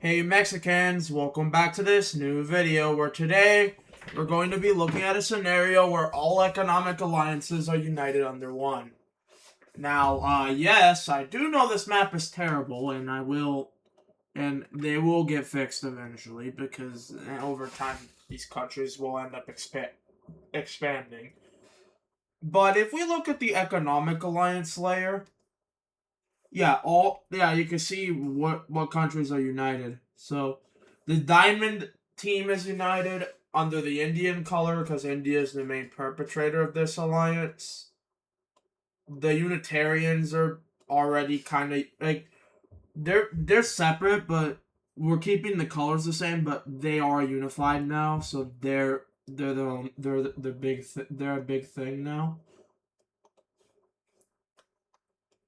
Hey Mexicans, welcome back to this new video where today we're going to be looking at a scenario where all economic alliances are united under one. Now, yes, I do know this map is terrible and they will get fixed eventually because over time these countries will end up expanding. But if we look at the economic alliance layer, you can see what countries are united. So the diamond team is united under the Indian color because India is the main perpetrator of this alliance. The Unitarians are already kind of like they're separate, but we're keeping the colors the same, but they are unified now, so they're a big thing now.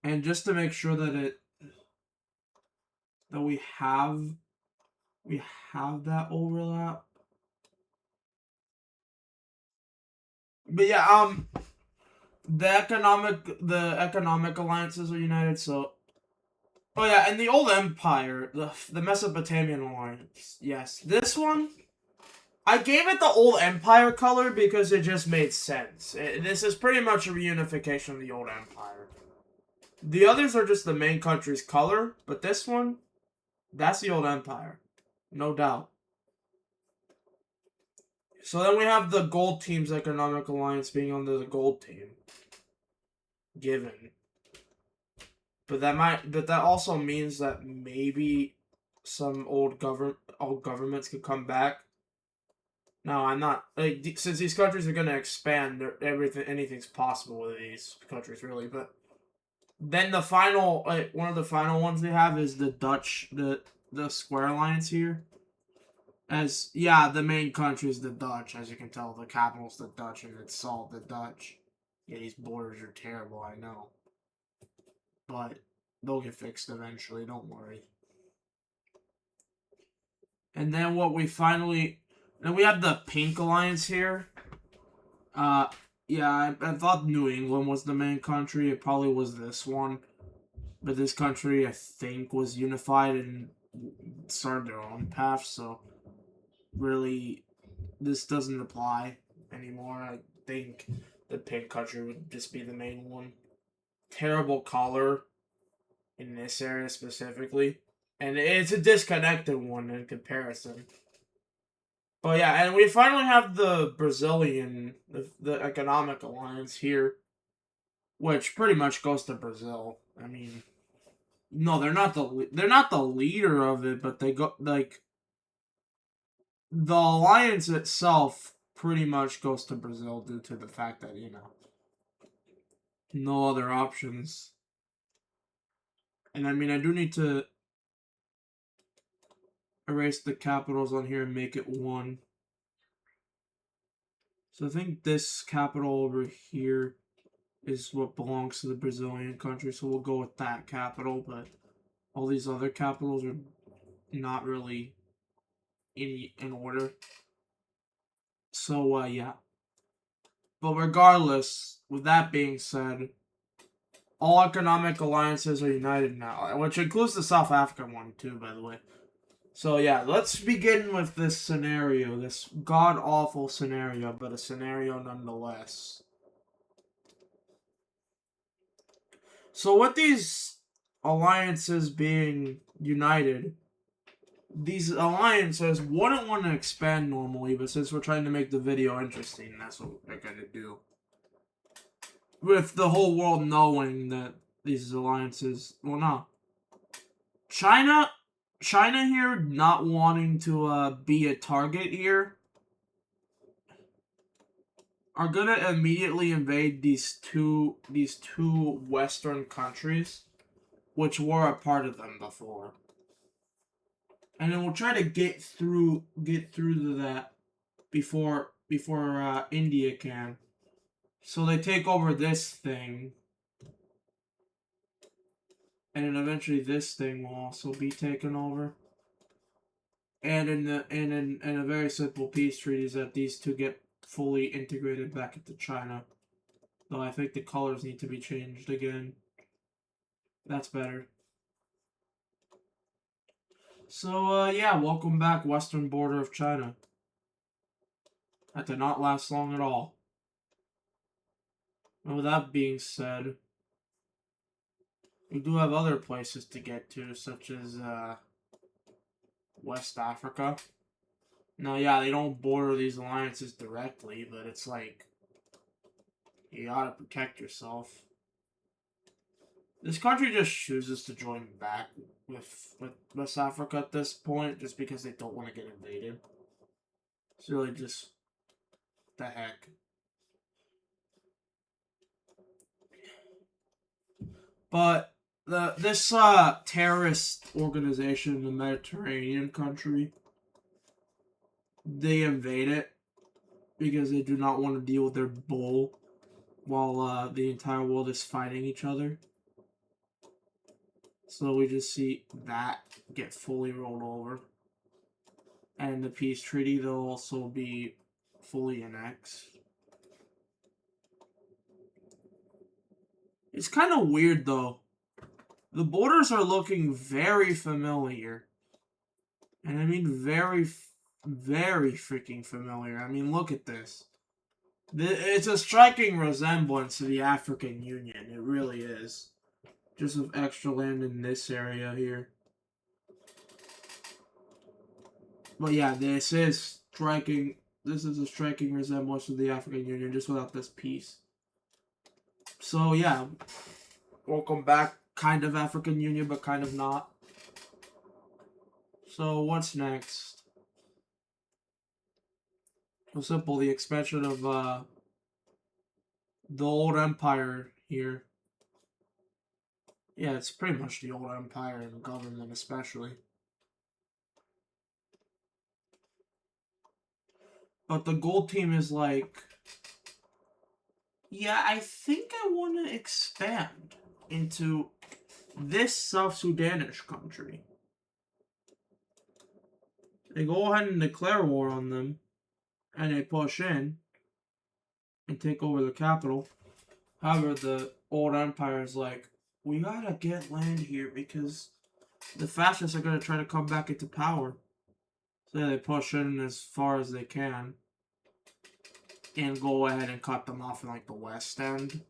And just to make sure that we have that overlap. But yeah, the economic alliances are united. So, oh yeah, and the old empire, the Mesopotamian alliance. Yes, this one, I gave it the old empire color because it just made sense. This is pretty much a reunification of the old empire. The others are just the main country's color, but this one, that's the old empire, no doubt. So then we have the gold team's economic alliance being under the gold team. Given. But that also means that maybe some old governments could come back. No, I'm not since these countries are gonna expand, anything's possible with these countries really, but then the final one of the final ones they have is the Dutch the square alliance here. The main country is the Dutch, as you can tell. The capital's the Dutch, and it's all the Dutch. Yeah, these borders are terrible, I know. But they'll get fixed eventually, don't worry. And then then we have the Pink Alliance here. Yeah, I thought New England was the main country. It probably was this one. But this country, I think, was unified and started their own path, so really, this doesn't apply anymore. I think the Pink country would just be the main one. Terrible color in this area specifically. And it's a disconnected one in comparison. But yeah, and we finally have the Brazilian, the economic alliance here, which pretty much goes to Brazil. I mean, no, they're not the leader of it, but they go like the alliance itself pretty much goes to Brazil due to the fact that no other options. And I mean, I do need to erase the capitals on here and make it one. So I think this capital over here is what belongs to the Brazilian country, so we'll go with that capital, but all these other capitals are not really in order. So, yeah. But regardless, with that being said, all economic alliances are united now, which includes the South African one, too, by the way. So, yeah, let's begin with this scenario, this god-awful scenario, but a scenario nonetheless. So, with these alliances being united, these alliances wouldn't want to expand normally, but since we're trying to make the video interesting, that's what we're going to do. With the whole world knowing that these alliances, well, no. China here not wanting to be a target here are gonna immediately invade these two Western countries, which were a part of them before. And then we'll try to get through to that before India can. So they take over this thing, and then eventually this thing will also be taken over. And in a very simple peace treaty is that these two get fully integrated back into China. Though I think the colors need to be changed again. That's better. So, yeah, welcome back, western border of China. That did not last long at all. And with that being said, we do have other places to get to, such as, West Africa. Now, yeah, they don't border these alliances directly, but it's like, you gotta protect yourself. This country just chooses to join back with West Africa at this point, just because they don't want to get invaded. It's really just the heck. But this terrorist organization in the Mediterranean country, they invade it because they do not want to deal with their bull while the entire world is fighting each other. So we just see that get fully rolled over. And the peace treaty, they'll also be fully annexed. It's kind of weird though. The borders are looking very familiar. And I mean very, very freaking familiar. I mean, look at this. It's a striking resemblance to the African Union. It really is. Just with extra land in this area here. But yeah, this is striking. This is a striking resemblance to the African Union, just without this piece. So yeah, welcome back. Kind of African Union, but kind of not. So what's next? Well, simple. The expansion of the old empire here. Yeah, it's pretty much the old empire and government, especially. But the gold team is like, yeah, I think I want to expand into this South Sudanish country. They go ahead and declare war on them, and they push in and take over the capital. However, the old empire is like, we gotta get land here because the fascists are gonna try to come back into power. So yeah, they push in as far as they can and go ahead and cut them off in like the west end.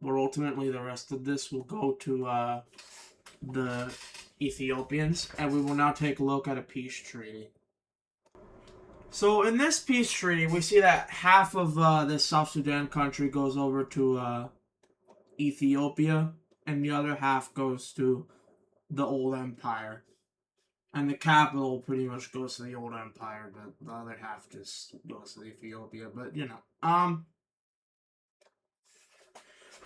But ultimately, the rest of this will go to the Ethiopians, and we will now take a look at a peace treaty. So in this peace treaty, we see that half of this South Sudan country goes over to Ethiopia, and the other half goes to the old empire. And the capital pretty much goes to the old empire, but the other half just goes to Ethiopia. But you know,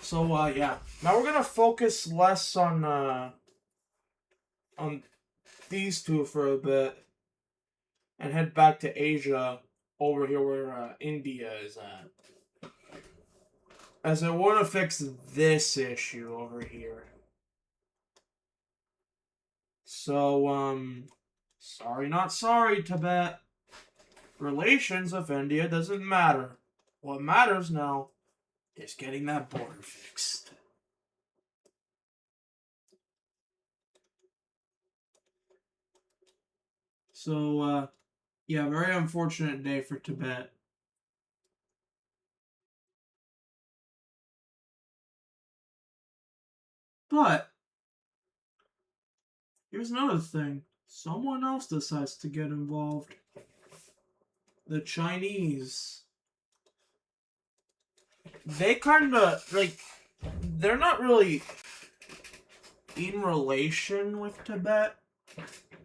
So yeah, now we're gonna focus less on these two for a bit, and head back to Asia, over here where India is at. As I want to fix this issue over here. So, sorry, not sorry, Tibet. Relations with India doesn't matter. What matters now is getting that border fixed. So, yeah, very unfortunate day for Tibet. But, here's another thing. Someone else decides to get involved. The Chinese. They kind of, like, they're not really in relation with Tibet,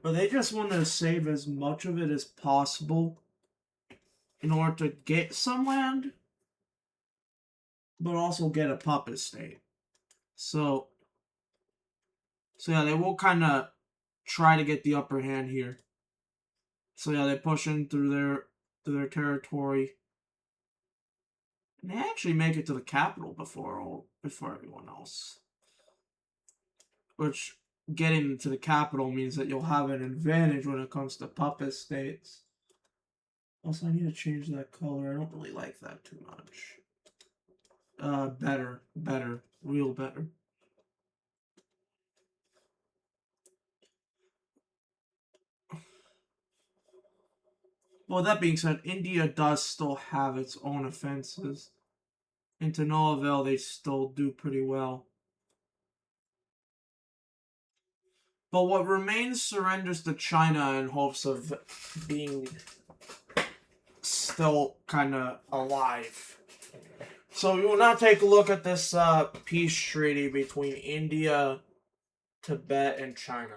but they just want to save as much of it as possible in order to get some land, but also get a puppet state. So yeah, they will kind of try to get the upper hand here. So yeah, they push in through their territory, and they actually make it to the capital before everyone else. Which, getting to the capital means that you'll have an advantage when it comes to puppet states. Also, I need to change that color. I don't really like that too much. Better, real better. Well, that being said, India does still have its own offenses. And to no avail, they still do pretty well. But what remains surrenders to China in hopes of being still kind of alive. So we will now take a look at this peace treaty between India, Tibet, and China.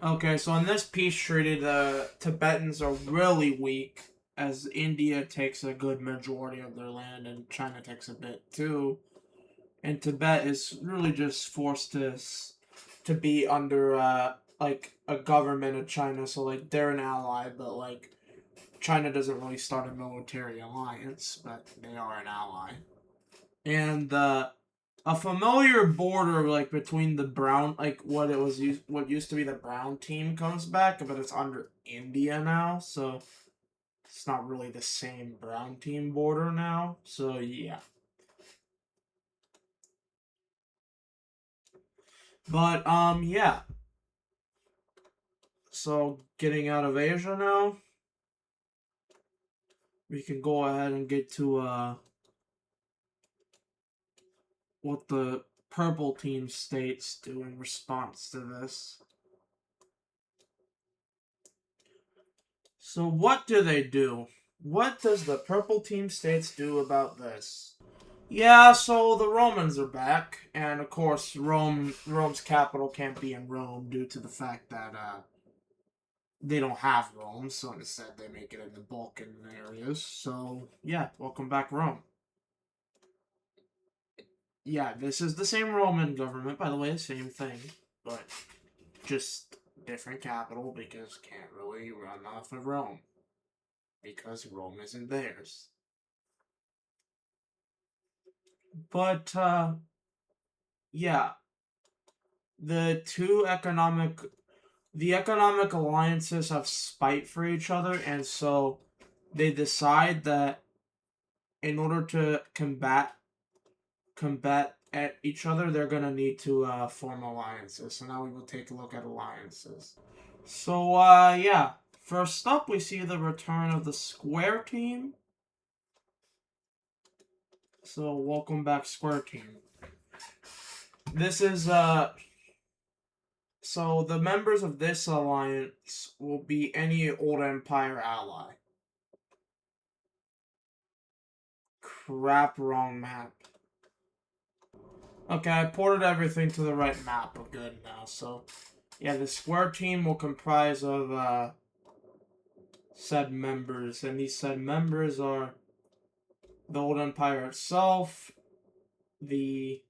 Okay, so in this peace treaty, the Tibetans are really weak, as India takes a good majority of their land and China takes a bit too. And Tibet is really just forced to be under like a government of China, so like they're an ally, but like China doesn't really start a military alliance, but they are an ally. And a familiar border like between the brown, like what used to be the brown team comes back, but it's under India now, so it's not really the same brown team border now. So yeah. But yeah. So getting out of Asia now, we can go ahead and get to what the purple team states do in response to this. So what do they do? What does the purple team states do about this? Yeah, so the Romans are back, and of course Rome's capital can't be in Rome due to the fact that they don't have Rome, so instead they make it in the Balkan areas. So yeah, welcome back Rome. Yeah, this is the same Roman government, by the way, same thing, but just different capital because can't really run off of Rome because Rome isn't theirs. But yeah, the economic alliances have spite for each other, and so they decide that in order to combat at each other, they're gonna need to form alliances. So now we will take a look at alliances. So yeah, first up we see the return of the Square team. So welcome back, Square team. This is so the members of this alliance will be any old empire ally. Crap, wrong map. Okay, I ported everything to the right map. We're good now. So, yeah, the Square team will comprise of said members, and these said members are the Old Empire itself, the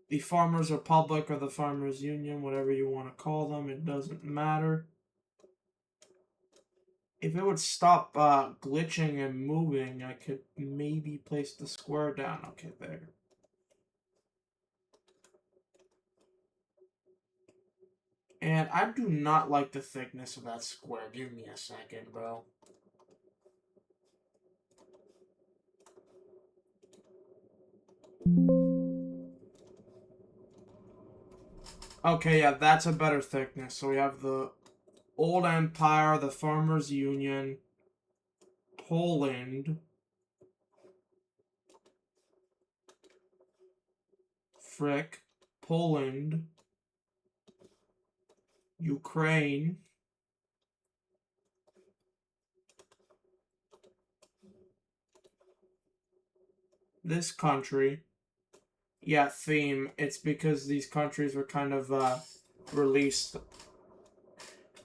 the Farmers Republic or the Farmers Union, whatever you want to call them, it doesn't matter. If it would stop glitching and moving, I could maybe place the square down. Okay, there. And I do not like the thickness of that square. Give me a second, bro. Okay, yeah, that's a better thickness. So we have the Old Empire, the Farmers Union, Poland, Poland, Ukraine, this country. Yeah, theme. It's because these countries were kind of released,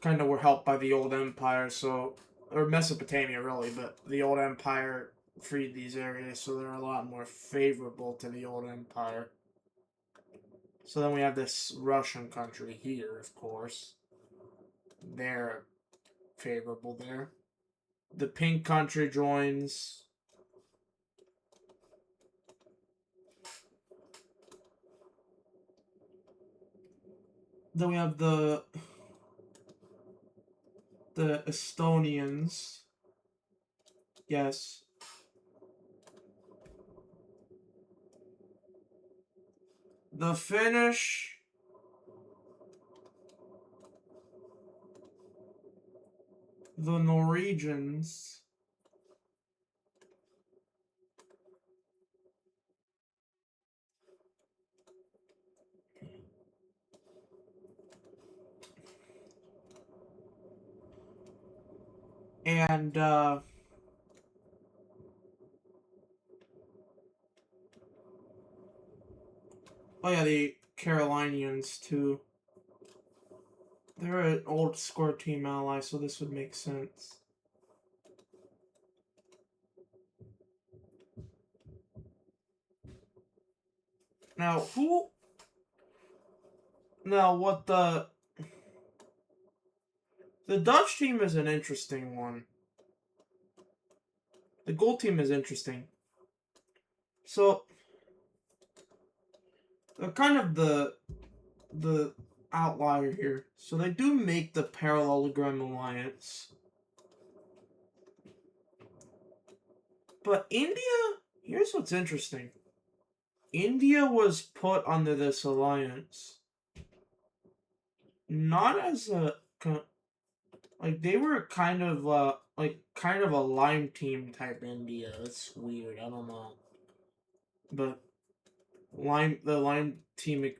kind of were helped by the old empire, so, or Mesopotamia really, but the old empire freed these areas, so they're a lot more favorable to the old empire. So then we have this Russian country here, of course. They're favorable there. The pink country joins. Then we have the Estonians. Yes. The Finnish the Norwegians. And, oh yeah, the Carolinians, too. They're an old score team ally, so this would make sense. Now, who... Now, what the... The Dutch team is an interesting one. The gold team is interesting. So, they're kind of the outlier here. So they do make the parallelogram alliance. But India, here's what's interesting. India was put under this alliance. Not as a, like, they were kind of a Lime team type India. It's weird, I don't know. But the Lime team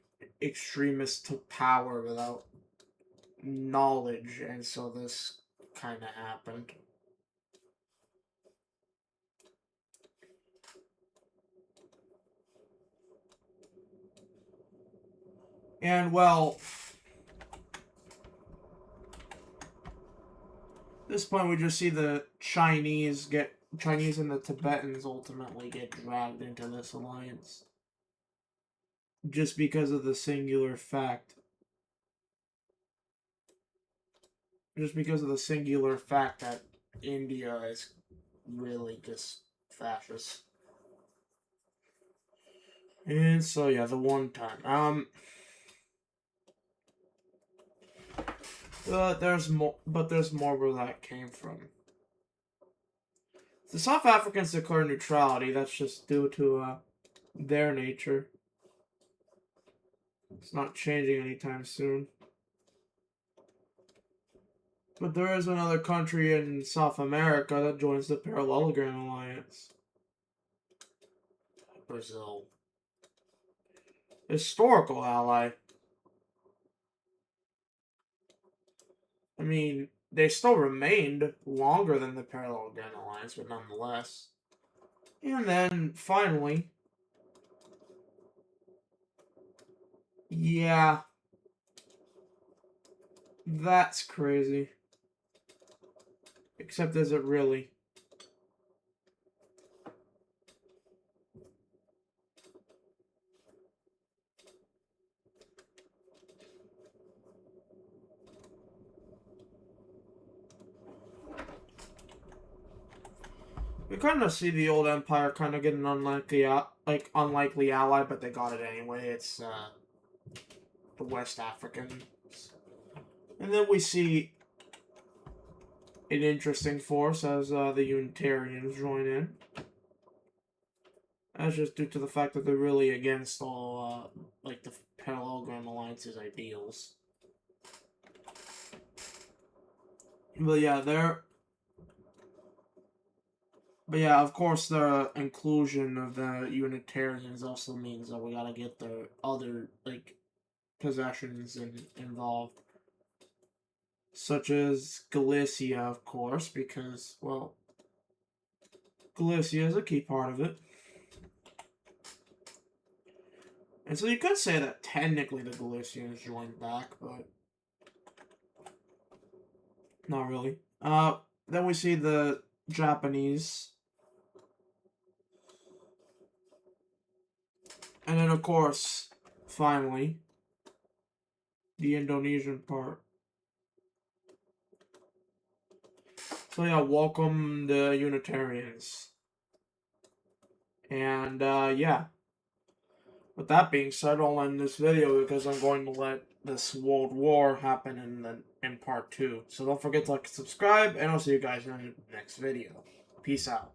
extremists took power without knowledge, and so this kind of happened. And, well, at this point we just see the Chinese and the Tibetans ultimately get dragged into this alliance. Just because of the singular fact. Just because of the singular fact that India is really just fascist. And so, yeah, the one time. There's more where that came from. The South Africans declare neutrality. That's just due to their nature. It's not changing anytime soon. But there is another country in South America that joins the Parallelogram Alliance. Brazil. Historical ally. I mean, they still remained longer than the Parallelogram Alliance, but nonetheless. And then, finally... Yeah. That's crazy. Except is it really? We kind of see the old empire kind of get an unlikely ally, but they got it anyway. It's the West Africans, and then we see an interesting force as the Unitarians join in. That's just due to the fact that they're really against all the Parallelogram Alliance's ideals. But yeah, of course, the inclusion of the Unitarians also means that we gotta get the other, possessions involved. Such as Galicia, of course, because, well, Galicia is a key part of it. And so you could say that technically the Galicians joined back, but not really. Then we see the Japanese. And then, of course, finally, the Indonesian part. So yeah, welcome the Unitarians. And, yeah. With that being said, I'll end this video because I'm going to let this World War happen in part 2. So don't forget to like and subscribe, and I'll see you guys in the next video. Peace out.